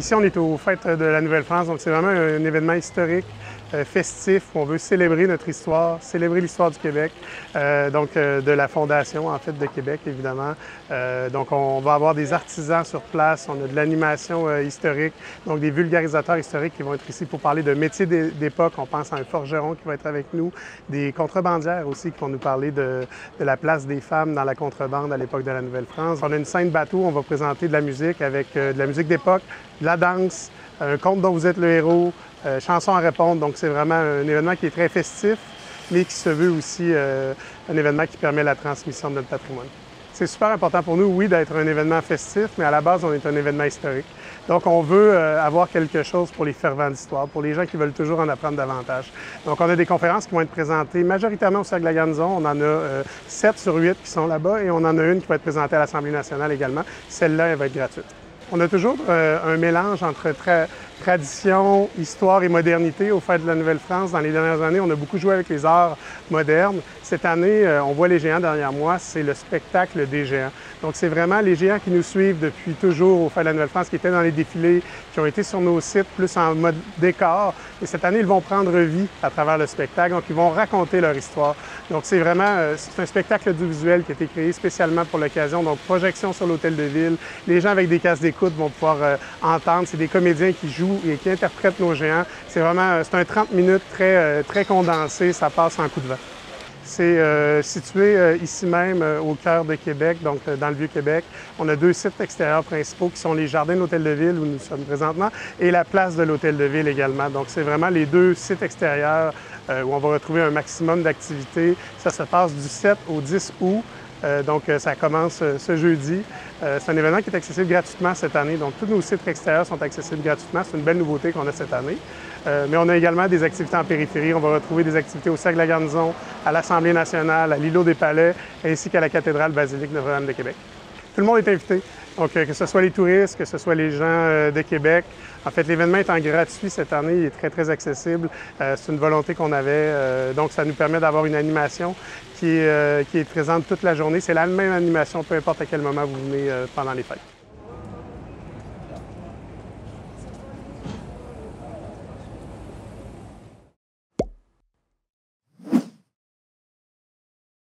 Ici, on est aux Fêtes de la Nouvelle-France, donc c'est vraiment un événement historique, festif, où on veut célébrer notre histoire, célébrer l'histoire du Québec, de la Fondation, en fait, de Québec, évidemment. Donc, on va avoir des artisans sur place, on a de l'animation historique, donc des vulgarisateurs historiques qui vont être ici pour parler de métiers d'époque. On pense à un forgeron qui va être avec nous, des contrebandières aussi qui vont nous parler de la place des femmes dans la contrebande à l'époque de la Nouvelle-France. On a une scène bateau, on va présenter de la musique avec de la musique d'époque, de la danse, un conte dont vous êtes le héros, chansons à répondre. Donc, c'est vraiment un événement qui est très festif, mais qui se veut aussi un événement qui permet la transmission de notre patrimoine. C'est super important pour nous, oui, d'être un événement festif, mais à la base, on est un événement historique. Donc, on veut avoir quelque chose pour les fervents d'histoire, pour les gens qui veulent toujours en apprendre davantage. Donc, on a des conférences qui vont être présentées majoritairement au Cercle de la Garnison. On en a 7 sur 8 qui sont là-bas et on en a une qui va être présentée à l'Assemblée nationale également. Celle-là, elle va être gratuite. On a toujours un mélange entre tradition, histoire et modernité aux Fêtes de la Nouvelle-France. Dans les dernières années, on a beaucoup joué avec les arts modernes. Cette année, on voit les géants derrière moi, c'est le spectacle des géants. Donc, c'est vraiment les géants qui nous suivent depuis toujours aux Fêtes de la Nouvelle-France, qui étaient dans les défilés, qui ont été sur nos sites, plus en mode décor. Et cette année, ils vont prendre vie à travers le spectacle, donc ils vont raconter leur histoire. Donc, c'est vraiment c'est un spectacle audiovisuel qui a été créé spécialement pour l'occasion. Donc, projection sur l'Hôtel de Ville. Les gens avec des casques d'écoute vont pouvoir entendre. C'est des comédiens qui jouent et qui interprètent nos géants. C'est vraiment c'est un 30 minutes très condensé. Ça passe en coup de vent. C'est situé ici même au cœur de Québec, donc dans le Vieux-Québec. On a 2 sites extérieurs principaux qui sont les jardins de l'Hôtel de Ville où nous sommes présentement et la place de l'Hôtel de Ville également. Donc c'est vraiment les 2 sites extérieurs où on va retrouver un maximum d'activités. Ça se passe du 7 au 10 août. Donc, ça commence ce jeudi. C'est un événement qui est accessible gratuitement cette année. Donc, tous nos sites extérieurs sont accessibles gratuitement. C'est une belle nouveauté qu'on a cette année. Mais on a également des activités en périphérie. On va retrouver des activités au Cercle de la Garnison, à l'Assemblée nationale, à l'îlot des Palais, ainsi qu'à la cathédrale basilique Notre-Dame de Québec. Tout le monde est invité. Donc, que ce soit les touristes, que ce soit les gens de Québec. En fait, l'événement étant gratuit cette année, il est très accessible. C'est une volonté qu'on avait. Donc, ça nous permet d'avoir une animation qui est présente toute la journée. C'est la même animation, peu importe à quel moment vous venez pendant les fêtes.